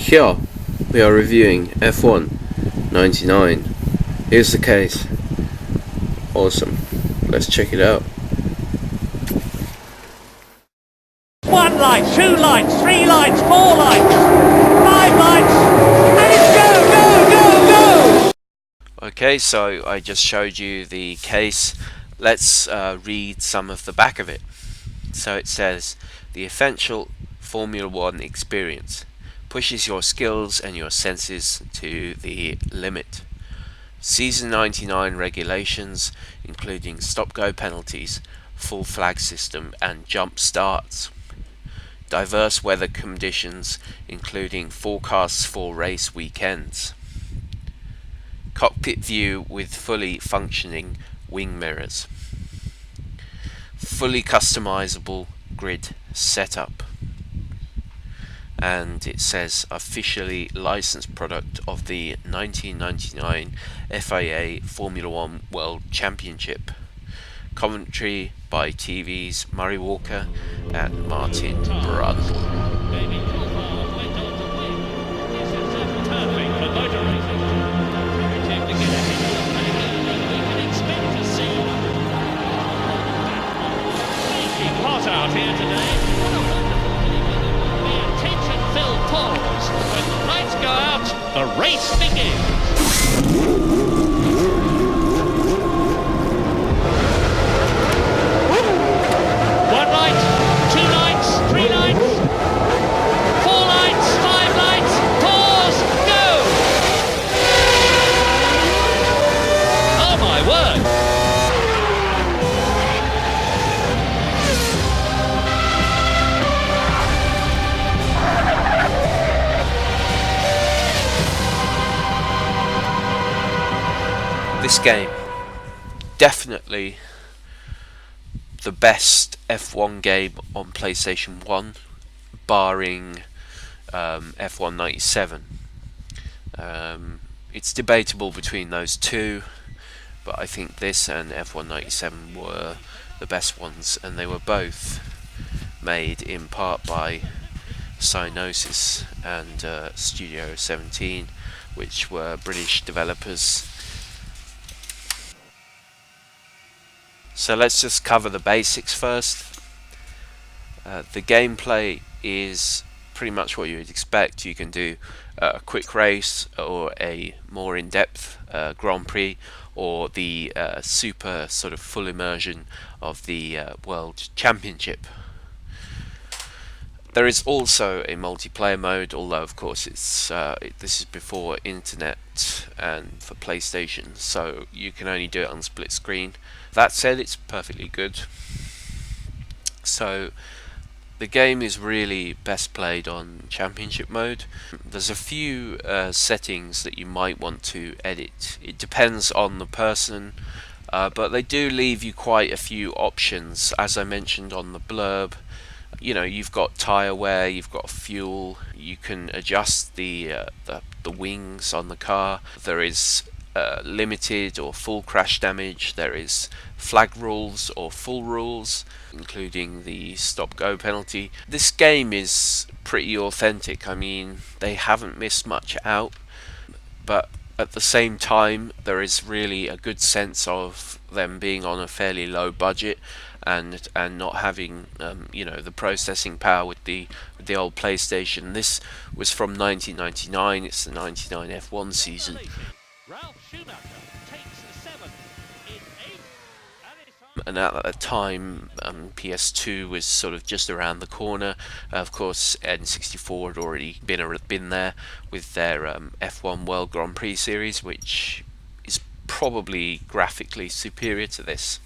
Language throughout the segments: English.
Here we are reviewing F1 99. Here's the case. Awesome. Let's check it out. One light, two lights, three lights, four lights, five lights, and it's go! Okay, so I just showed you the case. Let's read some of the back of it. So it says, the essential Formula One experience pushes your skills and your senses to the limit. Season 99 regulations, including stop-go penalties, full flag system and jump starts. Diverse weather conditions, including forecasts for race weekends. Cockpit view with fully functioning wing mirrors. Fully customizable grid setup. And it says officially licensed product of the 1999 FIA Formula One World Championship. Commentary by TV's Murray Walker and Martin Brun. Out here today. The attention-filled pause. When the lights go out, the race begins. One light, two lights, three lights, four lights, five lights, pause, go! Oh my word! This game, definitely the best F1 game on PlayStation 1, barring F1 97. It's debatable between those two, but I think this and F1 97 were the best ones, and they were both made in part by Psygnosis and Studio 17, which were British developers. So let's just cover the basics first. The gameplay is pretty much what you would expect. You can do a quick race or a more in-depth Grand Prix, or the super sort of full immersion of the World Championship. There is also a multiplayer mode, although of course it's this is before internet and for PlayStation, so you can only do it on split screen. That said, it's perfectly good. So the game is really best played on championship mode. There's a few settings that you might want to edit. It depends on the person, but they do leave you quite a few options. As I mentioned on the blurb, you know, you've got tyre wear, you've got fuel, you can adjust the wings on the car. There is limited or full crash damage. There is flag rules or full rules, including the stop-go penalty. This game is pretty authentic. I mean, they haven't missed much out, but at the same time there is really a good sense of them being on a fairly low budget and not having you know, the processing power with the old PlayStation. This was from 1999. It's the 99 F1 season. And at that time, PS2 was sort of just around the corner. Of course, N64 had already been there with their F1 World Grand Prix series, which is probably graphically superior to this.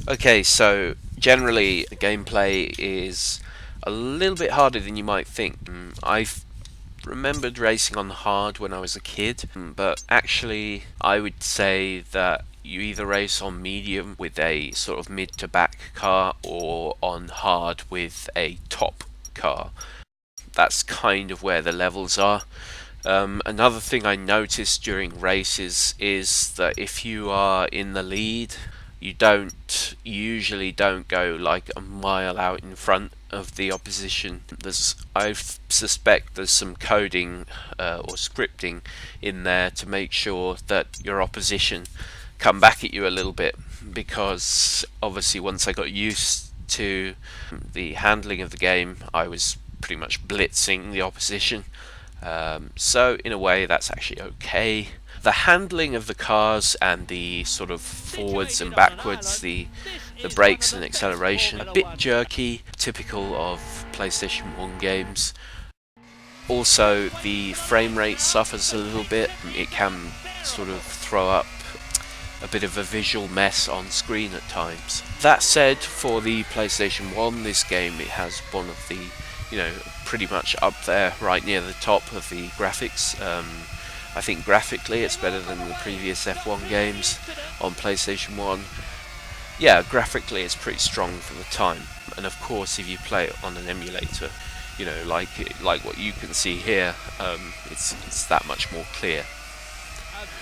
Okay, so generally the gameplay is a little bit harder than you might think. I've remembered racing on hard when I was a kid, but actually I would say that you either race on medium with a sort of mid to back car, or on hard with a top car. That's kind of where the levels are. Another thing I noticed during races is that if you are in the lead, you usually don't go like a mile out in front of the opposition. I suspect there's some coding or scripting in there to make sure that your opposition come back at you a little bit, because obviously once I got used to the handling of the game, I was pretty much blitzing the opposition. So in a way that's actually okay. The handling of the cars and the sort of forwards and backwards, the brakes and acceleration, a bit jerky, typical of PlayStation 1 games. Also the frame rate suffers a little bit. It can sort of throw up a bit of a visual mess on screen at times. That said, for the PlayStation 1, this game, it has one of the, pretty much up there, right near the top of the graphics. I think graphically it's better than the previous F1 games on PlayStation 1. Yeah, graphically it's pretty strong for the time. And of course, if you play it on an emulator, like what you can see here, it's that much more clear. A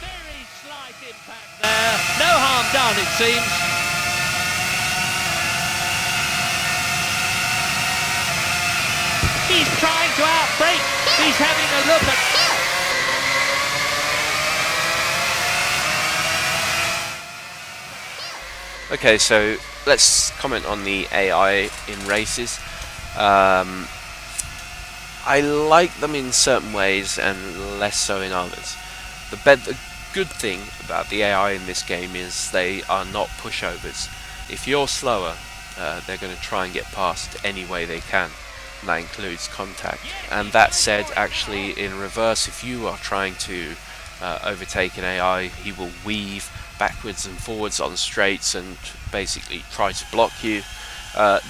very slight impact there. No harm done, it seems. He's trying to outbrake. He's having a look at... Okay, so let's comment on the AI in races. I like them in certain ways and less so in others. The good thing about the AI in this game is they are not pushovers. If you're slower, they're going to try and get past any way they can. And that includes contact. And that said, actually in reverse, if you are trying to overtake an AI, he will weave backwards and forwards on straights and basically try to block you.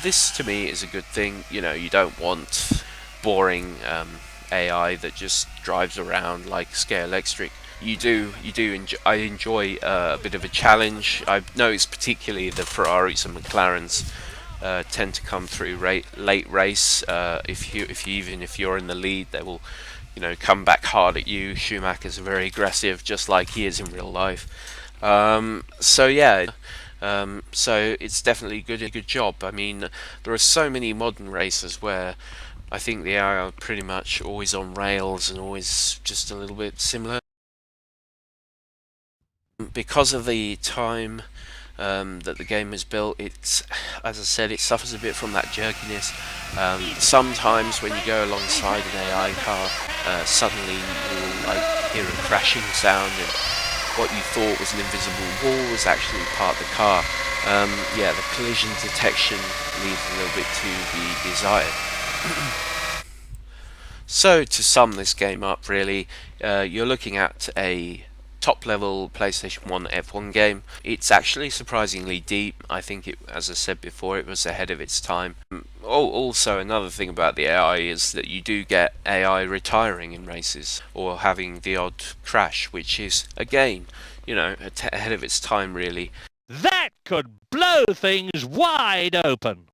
This to me is a good thing. You don't want boring AI that just drives around like Scale Electric. I enjoy a bit of a challenge. I've noticed particularly the Ferraris and McLarens tend to come through late race. Even if you're in the lead, they will come back hard at you. Schumacher's very aggressive, just like he is in real life. So it's definitely a good job. I mean, there are so many modern races where I think the AI are pretty much always on rails and always just a little bit similar. Because of the time that the game was built, as I said, it suffers a bit from that jerkiness. Sometimes when you go alongside an AI car, suddenly you will hear a crashing sound, and what you thought was an invisible wall was actually part of the car. The collision detection leaves a little bit to be desired. So to sum this game up, really, you're looking at a top-level PlayStation 1 F1 game. It's actually surprisingly deep. I think as I said before, it was ahead of its time. Also, another thing about the AI is that you do get AI retiring in races or having the odd crash, which is, again, ahead of its time, really. That could blow things wide open.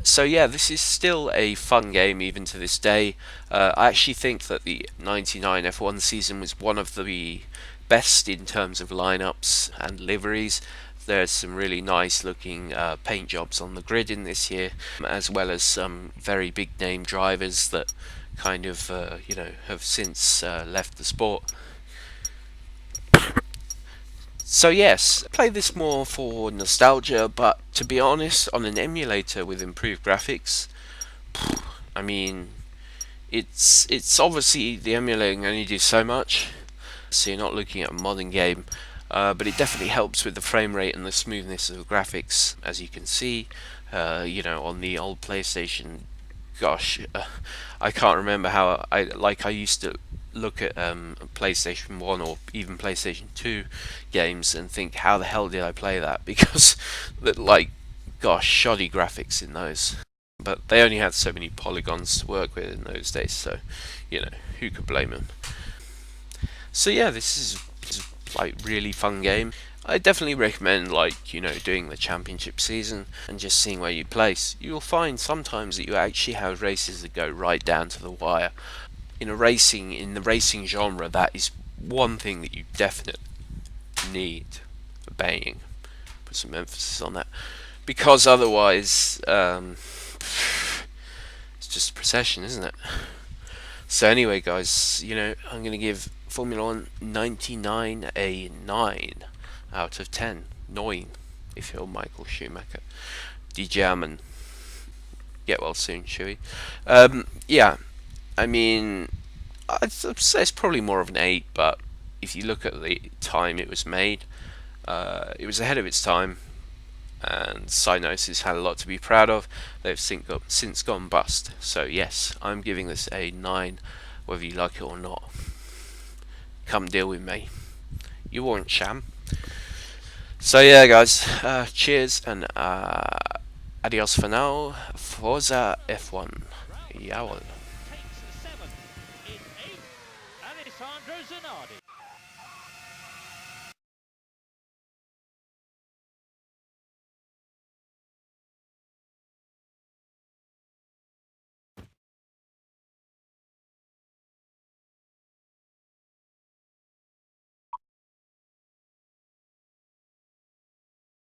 So yeah, this is still a fun game even to this day. I actually think that the 99 F1 season was one of the best in terms of lineups and liveries. There's some really nice looking paint jobs on the grid in this year, as well as some very big name drivers that kind of have since left the sport. So yes, I play this more for nostalgia, but to be honest, on an emulator with improved graphics, I mean, it's obviously the emulator can only do so much, so you're not looking at a modern game, but it definitely helps with the frame rate and the smoothness of the graphics, as you can see, on the old PlayStation. Gosh, I can't remember how I used to look at PlayStation 1 or even PlayStation 2 games and think, how the hell did I play that? Because shoddy graphics in those. But they only had so many polygons to work with in those days, so who could blame them? So yeah, this is really fun game. I definitely recommend doing the championship season and just seeing where you place. You'll find sometimes that you actually have races that go right down to the wire. In the racing genre, that is one thing that you definitely need for baying. Put some emphasis on that, because otherwise it's just a procession, isn't it? So anyway, guys, you know, I'm going to give Formula 1 99 a 9 out of 10. 9, if you're Michael Schumacher. Die German. Get well soon, Chewie. Yeah, I mean, I'd say it's probably more of an 8, but if you look at the time it was made, it was ahead of its time, and Cyanosis had a lot to be proud of. They've since gone bust. So yes, I'm giving this a 9, whether you like it or not. Come deal with me. You weren't sham. So yeah, guys, cheers and adios for now. Forza F1. Jawohl.